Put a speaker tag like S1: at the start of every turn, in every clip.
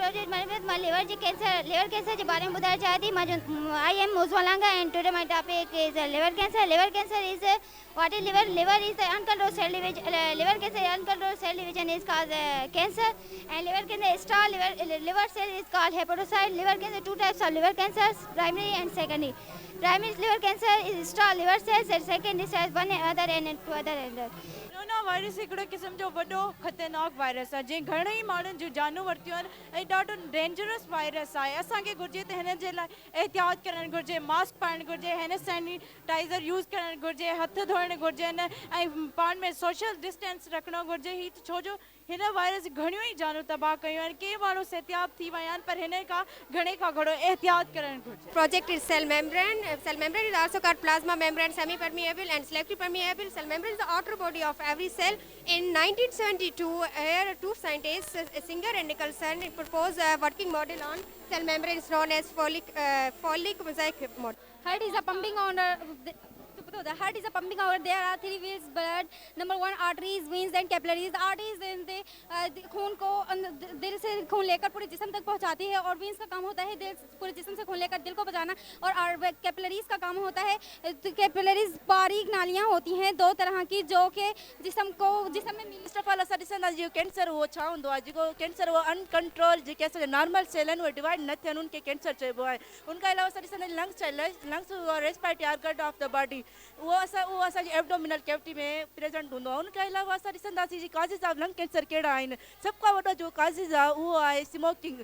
S1: Project मां liver cancer के बारे में बुधाइण चाहियां थी। आई एम मुज़वालांगा and today my topic is liver cancer. Liver cancer is what is liver? Liver is the uncontrolled cell division. Liver cancer is uncontrolled cell division is called cancer, and liver cancer star liver cell is called hepatocyte. Liver cancer, two types of liver cancers, primary and secondary. Primary liver cancer is star liver cells, and secondary is one other and two other.
S2: Corona virus हिकिड़ो क़िस्म जो वॾो ख़तरनाक virus आहे जंहिं घणेई माण्हुनि जूं जानूं वरितियूं आहिनि ऐं ॾाढो डेंजरस वायरस आहे। असांखे घुरिजे त हिन जे लाइ एहतियात करणु घुरिजे, मास्क पाइणु घुरिजे, हैंड सैनिटाइज़र यूज़ करणु घुरिजे, हथ धोइणु घुरिजनि ऐं पाण में सोशल डिस्टेंस रखणो घुरिजे। ही छो जो हिन वायरस घणियूं ई जानूं तबाह कयूं आहिनि, के माण्हू सिहतियाब थी विया आहिनि, पर हिन खां घणे खां घणो एहतियात करणु घुरिजे।
S3: Project is cell membrane. Cell membrane is also called plasma membrane, semi-permeable and selectively permeable. Cell membrane is the outer body of every cell. In 1972, here two scientists, Singer and Nicholson, proposed a working model on cell membrane known as Follic mosaic model.
S1: Heart is a pumping on the heart is a pumping out. There are three wheels blood. Number one, arteries, veins and capillaries. The arteries in the खून को दिल से खून लेकर पूरे जिस्म तक पहुंचाती है, और वेन्स का काम होता है दिल पूरे जिस्म से खून लेकर दिल को पहुंचाना, और कैपिलरीज का काम होता है। कैपिलरीज बारीक नालियां होती हैं दो तरह की, जो कि जिस्म में
S2: फर्स्ट ऑफ ऑल असां ॾिसंदा जो कैंसर उहो छा हूंदो आहे, जेको कैंसर उहो अनकंट्रोल जेके असांजा नॉर्मल सेल आहिनि उहे डिवाइड न थियनि, उनखे कैंसर चइबो आहे। उनखां अलावा असां ॾिसंदा lungs respiratory organ of the body उहो असांजी एब्डोमिनल कैविटी में प्रेजेंट हूंदो आहे। उनखां अलावा असां ॾिसंदासीं जी काज़िस ऑफ लंग कैंसर कहिड़ा आहिनि। सभु खां वॾो जो काज़िस आहे उहो आहे स्मोकिंग।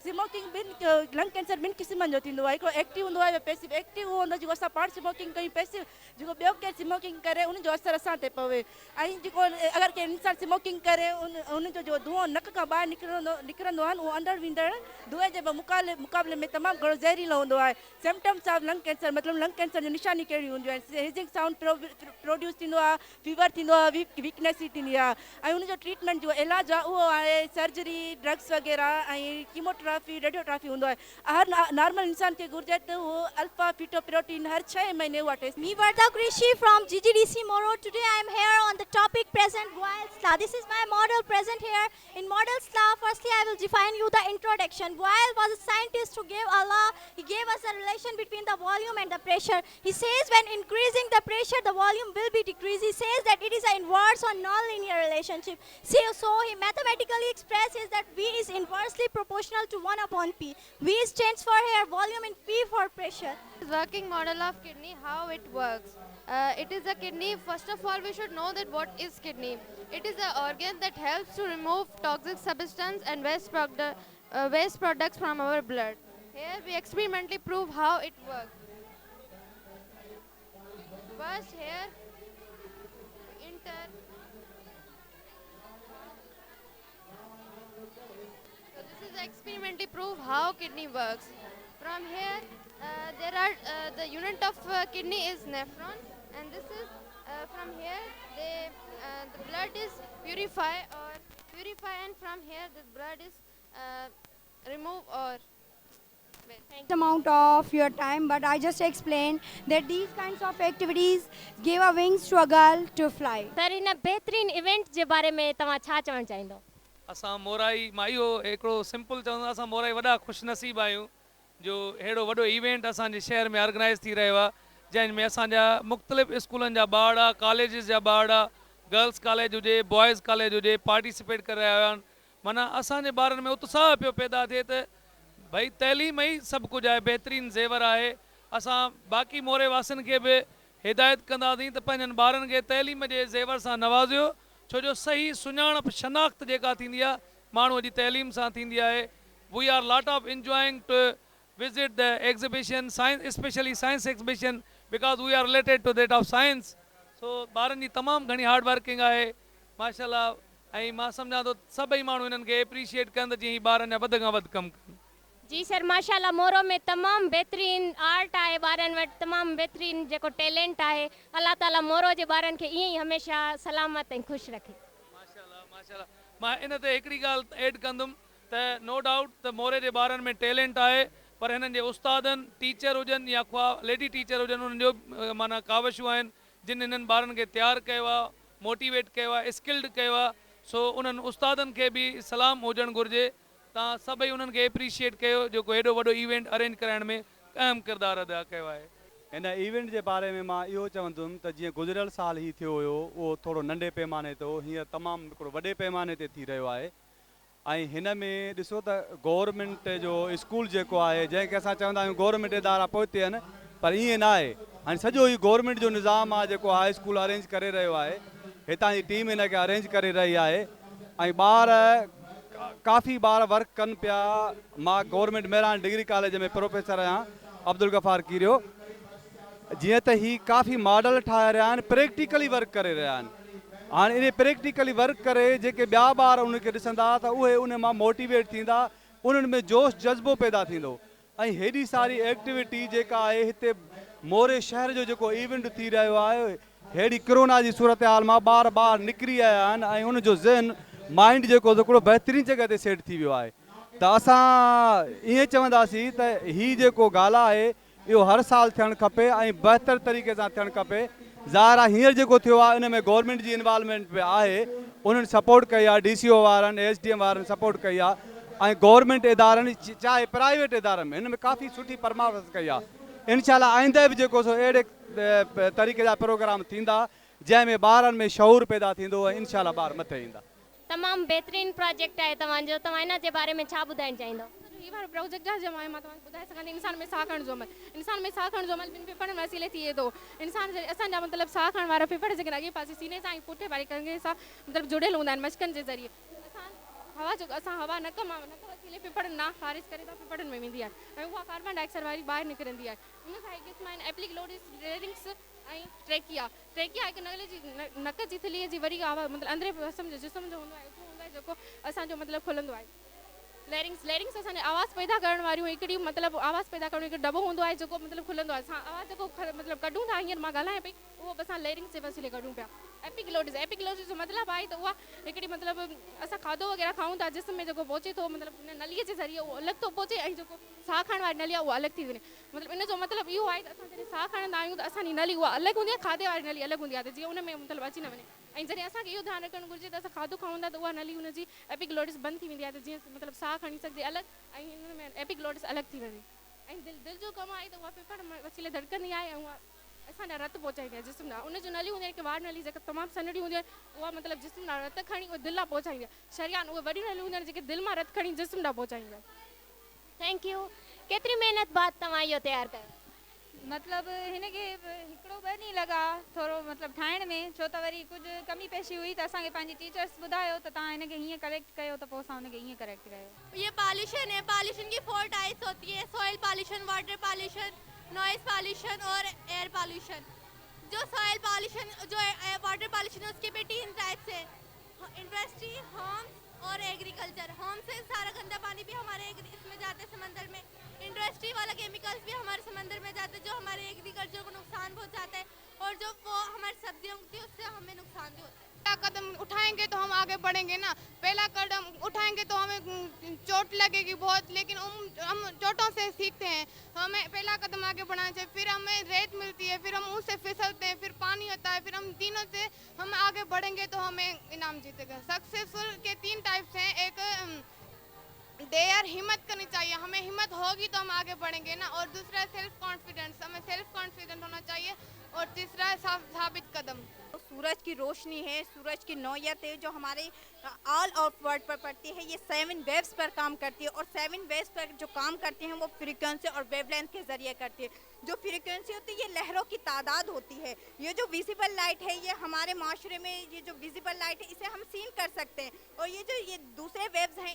S2: स्मोकिंग लंग कैंसर ॿिनि क़िस्मनि जो थींदो आहे, हिकिड़ो एक्टिव हूंदो आहे, पैसिव। एक्टिव उहो हूंदो जेको असां पाण स्मोकिंग कयूं, पैसिव जेको ॿियो केरु स्मोकिंग करे उनजो असरु असां ते पवे। ऐं जेको अगरि कंहिं इंसान स्मोकिंग करे उनजो जो धुओं नक खां ॿाहिरि निकिरंदो आहे उहो अंदरि वेंदड़ धुएं जे मुक़ाबले में तमामु घणो ज़हरीलो हूंदो आहे। सिम्टम्स ऑफ लंग कैंसर मतिलबु लंग कैंसर जी निशानी कहिड़ी हूंदियूं आहिनि। हिजिंग साउंड प्रोड्यूस थींदो आहे, फीवर थींदो आहे, वीकनेस थींदी आहे, ऐं उनजो ट्रीटमेंट जो इलाजु आहे उहो आहे सर्जरी, ड्रग्स वग़ैरह ऐं कीमोथेरेपी, रेडियोथेरेपी हूंदो आहे। हर नॉर्मल इंसान खे घुरिजे त उहो अल्फा फीटोप्रोटीन हर 6 महीने उहा taste.
S1: Me Varda Krishi from GGDC Moro. Today I am here on the topic present Goyal Sla. This is my model present here. In model Sla, firstly I will define you the introduction. Goyal was a scientist who gave Allah. He gave us a relation between the volume and the pressure. He says when increasing the pressure, the volume will be decreased. He says that it is an inverse or non-linear relationship. So he mathematically expresses that V is inversely proportional to 1 upon P. V stands for here volume and P for pressure.
S4: Working model of kidney, how it works. It is a kidney. First of all, we should know that what is kidney. It is an organ that helps to remove toxic substance and waste products from our blood. Here we experimentally prove how it works. First here, so this is experimentally prove how kidney works. From here, there are the unit of kidney is nephron, and this is from here the blood is purify, and from here the blood is remove or
S3: Amount of your time, but I just explained that these kinds of activities give a wings to a girl to fly.
S1: Sir इन बेहतरीन event जे बारे में तव्हां छा चवणु चाहींदो?
S5: असां mori मां इहो हिकिड़ो सिंपल चवंदा, असां मोराई वॾा ख़ुशनसीब आहियूं जो अहिड़ो वॾो इवेंट असांजे शहर में ऑर्गेनाइज़ थी रहियो आहे, जंहिंमें असांजा मुख़्तलिफ़ स्कूलनि जा ॿार, कॉलेजिस जा ॿार, गर्ल्स कॉलेज हुजे, बॉयज़ कॉलेज हुजे, पार्टिसिपेट करे रहिया आहिनि। माना असांजे ॿारनि में उत्साह पियो पैदा थिए त भाई तइलीम ई सभु कुझु आहे, बहितरीनु ज़ेवर आहे। असां बाक़ी मोरे वासियुनि खे बि हिदायत कंदासीं त पंहिंजनि ॿारनि खे तइलीम जे ज़ेवर सां नवाज़ियो, छो जो सही सुञाणप शनाख़्त जेका थींदी आहे माण्हूअ जी तइलीम सां थींदी आहे। We are lot of enjoying to visit the exhibition, science, especially science exhibition, because we are related to that of science. So ॿारनि जी तमामु घणी हार्ड वर्किंग आहे माशाल्लाह, ऐं मां सम्झां थो सभई माण्हू इन्हनि खे एप्रिशिएट कनि त जीअं ॿारनि जा वधि खां वधि कमु कनि।
S1: जी सर माशाल्लाह, मोरो में तमामु बहितरीन आर्ट आहे, ॿारनि वटि तमामु बहितरीन जेको टैलेंट आहे। अल्लाह ताला मोरो जे ॿारनि खे ईअं ई हमेशह सलामत ऐं ख़ुशि रखे।
S5: माशाल्लाह माशाल्लाह। मां इन ते हिकिड़ी ॻाल्हि ऐड कंदुमि त नो डाउट त मोरे जे ॿारनि में टैलेंट आहे, पर हिननि जे उस्तादनि, टीचर हुजनि या लेडी टीचर हुजनि, उन्हनि जो माना कावशूं आहिनि जिन हिननि ॿारनि खे तयारु कयो आहे, मोटिवेट कयो आहे, स्किल्ड कयो आहे। सो उन्हनि उस्तादनि खे बि सलाम हुजणु घुरिजे तव्हां सभई उन्हनि खे एप्रिशिएट कयो जेको हेॾो वॾो इवेंट अरेंज कराइण में अहम किरदारु अदा कयो आहे।
S6: हिन इवेंट जे बारे में मां इहो चवंदुमि त जीअं गुज़िरियल साल ही थियो हुयो उहो थोरो नंढे पैमाने ते हो, हींअर तमामु हिकिड़ो वॾे पैमाने ते थी रहियो आहे। ऐं हिन में ॾिसो त गवर्नमेंट जो स्कूल जेको आहे जंहिंखे असां चवंदा आहियूं गवर्नमेंट इदारा पहुते आहिनि, पर ईअं न आहे। हाणे सॼो ई गवर्नमेंट जो निज़ाम आहे जेको हाई स्कूल अरेंज करे रहियो आहे, हितां जी टीम हिन खे अरेंज करे रही आहे। ऐं काफ़ी ॿार वर्क कनि पिया। मां गवर्नमेंट मेरान डिग्री कॉलेज में प्रोफेसर आहियां, अब्दुल गफ़ार कीरियो। जीअं त ही काफ़ी मॉडल ठाहे रहिया आहिनि, प्रैक्टिकली वर्क करे रहिया आहिनि। हाणे इन प्रैक्टिकली वर्क करे जेके ॿिया ॿार उनखे ॾिसंदा त उहे उन मां मोटिवेट थींदा, उन्हनि में जोश जज़्बो पैदा थींदो। ऐं हेॾी सारी एक्टिविटी जेका आहे हिते मोरे शहर जो जेको इवेंट थी रहियो आहे, हेड़ी कोरोना जी सूरत हाल मां ॿार निकिरी आया आहिनि ऐं उनजो ज़हन माइंड जेको हिकिड़ो बहितरीन जॻह ते सेट थी वियो आहे। त असां ईअं चवंदासीं त ही जेको गाला आहे इहो हर साल थियणु खपे ऐं बहितर तरीक़े सां थियणु खपे। ज़ाहिर आहे हींअर जेको थियो आहे इन में गवर्नमेंट जी इन्वॉल्वमेंट बि आहे, उन्हनि सपोर्ट कई आहे, DCO वारनि SDM वारनि सपोर्ट कई आहे ऐं गवर्नमेंट इदारनि चाहे प्राइवेट इदारनि में हिन में काफ़ी सुठी परमार्श कई आहे। इनशाला आईंदे बि जेको सो अहिड़े तरीक़े जा प्रोग्राम थींदा जंहिंमें ॿारनि में शऊर पैदा थींदो ऐं इनशाला ॿार मथे ईंदा।
S7: तमामु बहितरीनु प्रोजेक्ट आहे तव्हांजो, तव्हां इन जे बारे में छा ॿुधाइणु चाहींदो?
S3: ये वाला प्रोजेक्ट जो है मां तव्हांखे ॿुधाए सघां थी, इंसान में साह खणण जो अमल, इंसान में साह खणण जो अमल ॿिनि फेफड़नि वसीले थिए थो। इंसान असांजा मतिलबु साह खणण वारा फेफड़ जेके अॻे पासे सीने सां ऐं पुठे वारी कंगे सां मतिलबु जुड़ियल हूंदा आहिनि मशकनि जे ज़रिए। असां हवा नक वसीले फेफड़नि ना ख़ारिज करे त फेफड़नि में वेंदी आहे ऐं उहा कार्बन डाइऑक्साइड वारी ॿाहिरि निकिरंदी आहे। उन सां हिकु क़िस्म आहिनि एप्लिक्लोरिस, लेरिंग्स ऐं ट्रेकिया हिकु नक जी थिलीअ जी वरी आवाज़ मतिलबु अंदरे जिस्म जो हूंदो आहे जेको असांजो मतिलबु खुलंदो आहे। लेरिंग्स असांजे आवाज़ पैदा करण वारियूं हिकिड़ी मतिलबु आवाज़ पैदा करण हिकु दॿो हूंदो आहे जेको मतिलबु खुलंदो आहे। असां आवाज़ जेको मतिलबु कढूं था, हींअर मां ॻाल्हायां पई, उहो बि असां लेरिंग्स जे वसीले कढूं पिया। एपिग्लोटिस जो मतिलबु आहे त उहा हिकिड़ी मतिलबु असां खाधो वग़ैरह खाऊं था, जिस्म में जेको पहुचे थो मतिलबु उन नलीअ जे ज़रिए उहो अलॻि थो पहुचे ऐं जेको साह खणण वारी नली आहे उहा अलॻि थी वञे। मतिलबु इन जो मतिलबु इहो आहे त असां जॾहिं साह खणंदा आहियूं त असांजी नली उहा अलॻि हूंदी आहे, खाधे वारी नली अलॻि हूंदी आहे, त जीअं उन में मतिलबु अची न वञे। ऐं जॾहिं असांखे इहो ध्यानु रखणु घुरिजे त असां खाधो खाऊं था त उहा नली हुनजी एपिग्लोटिस बंदि थी वेंदी आहे, त जीअं मतिलबु साह खणी सघिजे अलॻि ऐं हिन में एपिग्लोटिस अलॻि थी वञे। ऐं दिलि जो कमु आहे त उहा फेफड़ वसीले धड़कंदी आहे ऐं उहा असांजा रत पहुचाईंदी आहे जिस्म ॾांहुं। उनजो नलियूं हूंदी आहे हिकु वार नली जेका तमामु सन्हड़ी हूंदी आहे, उहा मतिलबु जिस्म ॾांहुं रत खणी उहा दिलि आहे पहुचाईंदी आहे। शरियान उहे वॾियूं नलियूं हूंदियूं आहिनि जेके दिलि मां रत खणी जिस्म ॾांहुं पहुचाईंदी आहे।
S7: Thank U. केतिरी महिनत बाद तव्हां इहो तयारु कयो?
S8: मतिलबु हिनखे हिकिड़ो ॿ ॾींहं लॻा थोरो मतिलबु ठाहिण में, छो त वरी कुझु कमी पेशी हुई त असांखे पंहिंजी टीचर्स ॿुधायो त तव्हां हिनखे हीअं करेक्ट कयो, त पोइ असां हुनखे हीअं करेक्ट कयो।
S1: ये पॉल्यूशन है, पॉल्यूशन की 4 टाइप्स होती है, soil pollution, water pollution, noise pollution और एयर पॉल्यूशन। जो सॉइल पॉल्यूशन, जो वाटर पॉल्यूशन है उसके भी 3 टाइप्स है, इंडस्ट्री, होम्स और एग्रीकल्चर। होम से सारा गंदा पानी भी हमारे इसमें जाते हैं समंदर में। इंडस्ट्री वाला केमिकल्स भी हमारे समंदर में जाते हैं जो हमारे एग्रीकल्चर को नुकसान पहुंचाते हैं और जो वो हमारी सब्जियां उगती है उससे हमें नुकसान भी होता है।
S4: कदम उठाएंगे तो हम आगे बढ़ेंगे ना। पहला कदम उठाएंगे तो हमें चोट लगेगी बहुत, लेकिन हम चोटों से सीखते हैं। हमें पहला कदम आगे बढ़ाना चाहिए, फिर हमें रेत मिलती है, फिर हम उससे फिसलते हैं, फिर पानी होता है, फिर हम तीनों से हम आगे बढ़ेंगे तो हमें इनाम जीतेगा। सक्सेसफुल के 3 टाइप्स हैं। एक देयर हिम्मत करनी चाहिए, हमें हिम्मत होगी तो हम आगे बढ़ेंगे ना। और दूसरा सेल्फ कॉन्फिडेंस, हमें सेल्फ कॉन्फिडेंट होना चाहिए। और तीसरा साबित कदम।
S9: सूरज की रोशनी है, सूरज की नौयत है जो हमारे ऑल ऑफ वर्ल्ड पर पड़ती है। ये 7 वेव्स पर काम करती है और 7 वेव्स पर जो काम करती हैं वो फ्रीक्वेंसी और वेवलेंथ के ज़रिए करती है। जो फ्रीक्वेंसी होती है ये लहरों की तादाद होती है। ये जो विजिबल लाइट है ये हमारे माशरे में ये जो विजिबल लाइट है इसे हम सीन कर सकते हैं, और ये दूसरे वेव्स हैं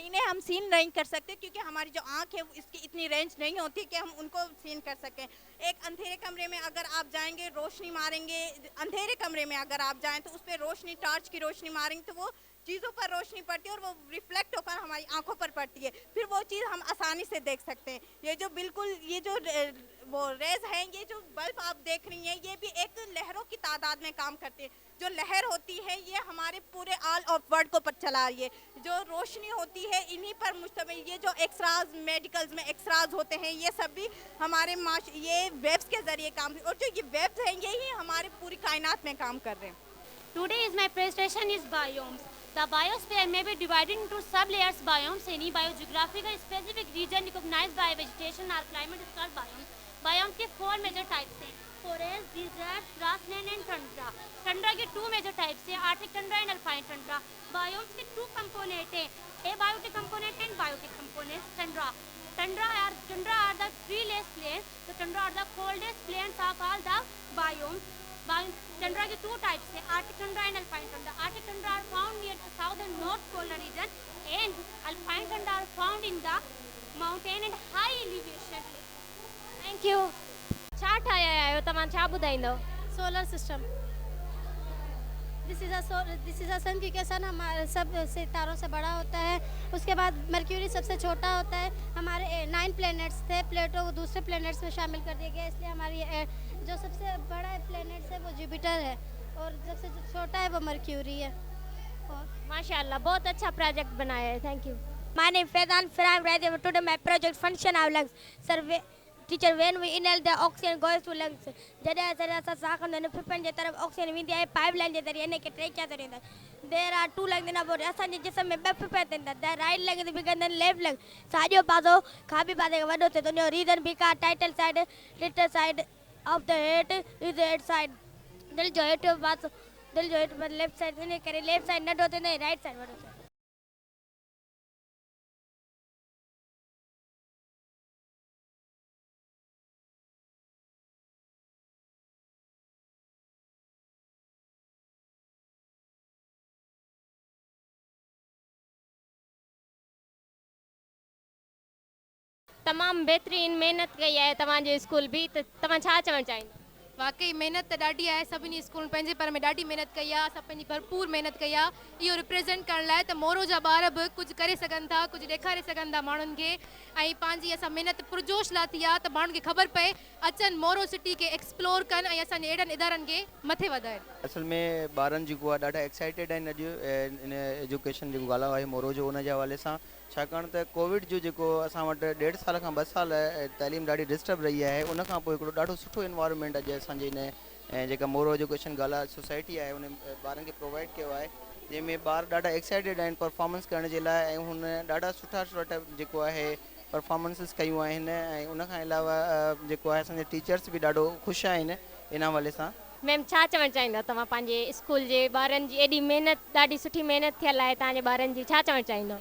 S9: इन्हें हम सीन नहीं कर सकते क्योंकि हमारी जो आँख है इसकी इतनी रेंज नहीं होती कि हम उनको सीन कर सकें। एक अंधेरे कमरे में अगर आप जाएंगे, रोशनी मारेंगे, अंधेरे कमरे में अगर आप जाएं तो उस पर रोशनी, टॉर्च की रोशनी मारेंगे तो वो चीज़ों पर रोशनी पड़ती है और वो रिफ्लेक्ट होकर हमारी आंखों पर पड़ती है, फिर वो चीज़ हम आसानी से देख सकते हैं। ये जो बिल्कुल ये जो वो रेज हैं, ये जो बल्ब आप देख रही हैं, ये भी एक लहरों की तादाद में काम करते हैं। जो लहर होती है ये हमारे पूरे ऑल ऑफ वर्ल्ड को पर चला रही है। जो रोशनी होती है इन्हीं पर मुश्तमिल, ये जो एक्सराज मेडिकल्स में एक्सराज होते हैं ये सब भी हमारे ये वेव्स के ज़रिए काम, और जो ये वेव्स हैं यही हमारे पूरी कायनात में काम कर रहे हैं।
S7: Today is my presentation is biomes.
S10: The biosphere may be divided into sub-layers biomes. Any biogeographical specific region recognized by vegetation or climate is called biomes. Biomes के 4 major types Hain: forest, desert, grassland and tundra. Tundra के 2 major types हैं: Arctic tundra and alpine tundra. Biomes के 2 component Hain: abiotic component and biotic component. Tundra are the treeless plains. The tundra are the coldest plains of all the biomes. Tundra के 2 types हैं: Arctic tundra and alpine tundra. Arctic tundra are found near the south and north polar region, and alpine tundra are found in the mountain and high elevation.
S7: Thank you. छा ठाहिया आहियो तव्हां, छा ॿुधाईंदव?
S11: Solar system. This is a sun, क्योंकि sun हमारे सब सितारों से बड़ा होता है। उसके बाद मर्क्यूरी सबसे छोटा होता है। हमारे 9 प्लैनेट्स थे, प्लेटो को दूसरे प्लैनेट्स में शामिल कर दिया गया, इसलिए हमारी जो सबसे बड़ा प्लैनेट्स है वो जुपिटर है और सबसे छोटा है वो मर्क्यूरी है।
S7: माशाल्लाह, बहुत अच्छा प्रोजेक्ट बनाया है। Thank U.
S12: My name is Faidan Farhan. Today my project function of lungs. Survey teacher, when we inhale the oxygen goes to lungs. जॾहिं असां साह खणंदा आहियूं फेफड़नि जे तरफ़ ऑक्सीजन वेंदी आहे पाइपलाइन जे ज़रिए, इन खे ट्रेकिया चवंदा आहिनि। There are 2 lungs in our body. असांजे जिस्म में 2 फेफड़ा थींदा। The right lung is bigger than left lung. साॼो पासो खाॿे पासे खां वॾो थिए थो। उनजो reason because tighter side, lateral side of the head is the head side. दिलि जो हेठियों पासो, दिलि जो हेठि पासो लेफ्ट साइड, इन करे लेफ्ट साइड नंढो थींदो ऐं राइट साइड वॾो थींदो।
S7: तमामु बहितरीन मेहनत कई आहे तव्हांजे स्कूल बि, त तव्हां छा चवणु चाहींदव?
S13: वाकई मेहनत त ॾाढी आहे। सभिनी स्कूल पंहिंजे पर में ॾाढी मेहनत कई आहे। असां पंहिंजी भरपूर मेहनत कई आहे इहो रिप्रेज़ेंट करण लाइ त मोरो जा ॿार बि कुझु करे सघनि था, कुझु ॾेखारे सघनि था माण्हुनि खे। ऐं पंहिंजी असां मेहनत पुरजोश लाथी आहे त माण्हुनि खे ख़बर पए, अचनि मोरो सिटी खे एक्सप्लोर कनि ऐं असांजे अहिड़नि इदारनि खे मथे वधाइनि।
S14: असल में ॿारनि जेको आहे ॾाढा एक्साइटेड आहिनि अॼु इन एजुकेशन जेको ॻाल्हायो आहे मोरो जो, उन जे हवाले सां। छाकाणि त कोविड जो जेको असां वटि 1.5 साल खां 2 साल तइलीम ॾाढी डिस्टर्ब रही आहे, उन खां पोइ हिकिड़ो ॾाढो सुठो इन्वायरमेंट अॼु असांजे इन जेका मोरो एजुकेशन ॻाल्हाए सोसाइटी आहे उन ॿारनि खे प्रोवाइड कयो आहे, जंहिंमें ॿार ॾाढा एक्साइटेड आहिनि परफॉर्मेंस करण जे लाइ। ऐं हुन ॾाढा सुठा सुठा जेको आहे परफॉर्मेंसिस कयूं आहिनि। ऐं उन खां अलावा जेको आहे असांजे टीचर्स बि ॾाढो ख़ुशि आहिनि इन हवाले सां।
S7: मैम, छा चवणु चाहींदव तव्हां पंहिंजे स्कूल जे ॿारनि जी एॾी महिनत, ॾाढी सुठी महिनत थियल आहे तव्हांजे ॿारनि जी, छा चवणु चाहींदव?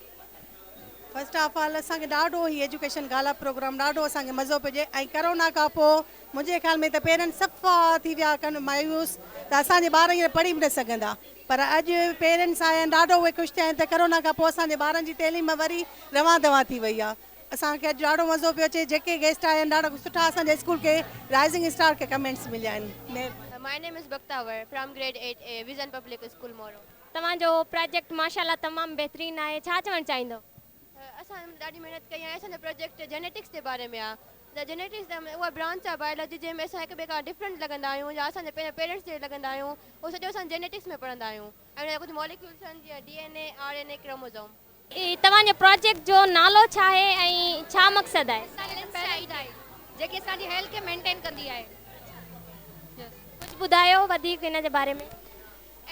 S15: फर्स्ट ऑफ ऑल असांखे ॾाढो ही एजुकेशन ॻाल्हा प्रोग्राम ॾाढो असांखे मज़ो पियो। ऐं करोना खां पोइ मुंहिंजे ख़्याल में त पेरेंट्स सफ़ा थी विया कनि मायूस, त असांजे ॿार हींअर पढ़ी बि न सघंदा। पर अॼु पेरेंट्स आया आहिनि, ॾाढो उहे ख़ुशि थिया आहिनि त करोना खां पोइ असांजे ॿारनि जी तइलीम वरी रवां दवां थी वई आहे। असांखे अॼु ॾाढो मज़ो पियो अचे। जेके गेस्ट आया आहिनि ॾाढा सुठा असांजे स्कूल खे राइज़िंग स्टार खे कमेंट्स मिलिया आहिनि।
S4: My name is Bhaktawar from grade 8A, Vision Public School Moro.
S7: तव्हांजो प्रोजेक्ट माशाल्लाह तमामु बहितरीन आहे, छा चवणु चाहींदव?
S4: असां ॾाढी मेहनत कई आहे। असांजो प्रोजेक्ट जेनेटिक्स जे बारे में आहे। त जेनेटिक्स उहा ब्रांच आहे बायोलॉजी, जंहिंमें असां हिक ॿिए खां डिफरेंट लॻंदा आहियूं या असांजे पंहिंजे पेरेंट्स जे लॻंदा आहियूं, उहो सॼो असां जेनेटिक्स में पढ़ंदा आहियूं। ऐं उनजा कुझु मॉलिक्यूल्स आहिनि जीअं DNA, RNA, क्रोमोसोम।
S7: तव्हांजे प्रोजेक्ट जो नालो छा आहे ऐं छा मक़सदु आहे?
S11: जेकी असांजी हेल्थ खे मेंटेन कंदी आहे।
S7: कुझु ॿुधायो वधीक हिन जे बारे में।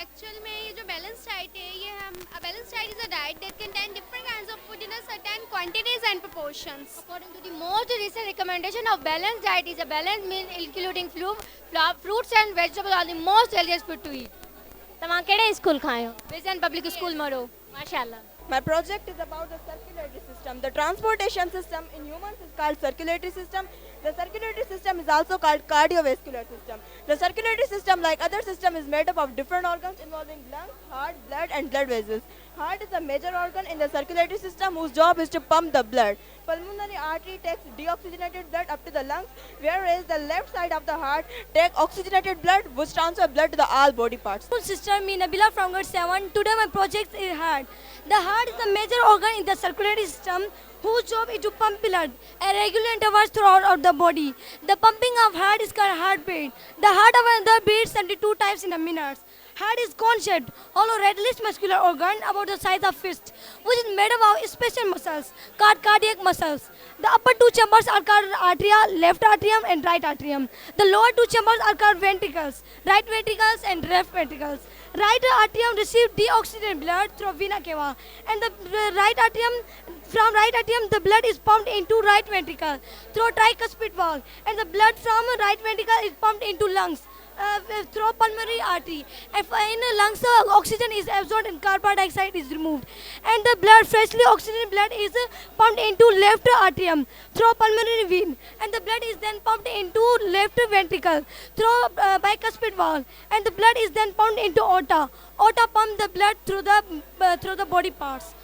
S16: एक्चुअल में ये जो बैलेंस डाइट है, ये हम balance diet is a diet that contain different kinds of food in a certain quantities and proportions.
S11: According to the most recent recommendation of balanced diet is a balanced meal including fruits and vegetables are the most healthiest food to eat.
S7: तव्हां कहिड़े school खां आहियो?
S11: Vision Public School Moro.
S7: माशाल्लाह।
S17: My project is about the circulatory system. The transportation system in humans is called circulatory system. The circulatory system is also called cardiovascular system. The circulatory system, like other system, is made up of different organs involving lungs, heart, blood and blood vessels. Heart is a major organ in the circulatory system whose job is to pump the blood. Pulmonary artery takes deoxygenated blood up to the lungs, whereas the left side of the heart takes oxygenated blood which transfers blood to the all body parts.
S12: Sister me Nabila from grade 7. Today my project is heart. The heart is a major organ in the circulatory system whose job is to pump blood at regular intervals throughout the body. The pumping of heart is called heartbeat. The heart of another beats 72 times in a minute. Heart is cone-shaped, hollow reddish muscular organ about the size of fist, which is made up of special muscles called cardiac muscles. The upper two chambers are called atria, left atrium and right atrium. The lower two chambers are called ventricles, right ventricles and left ventricles.
S11: right atrium receive deoxygenated blood through vena cava, and the from right atrium the blood is pumped into right ventricle through tricuspid valve, and the blood from right ventricle is pumped into lungs through pulmonary artery. If in the lungs oxygen is absorbed and carbon dioxide is removed, and the blood freshly oxygenated blood is pumped into left atrium through pulmonary vein, and the blood is then pumped into left ventricle through bicuspid valve, and the blood is then pumped into aorta. Aorta pump the blood through the body parts.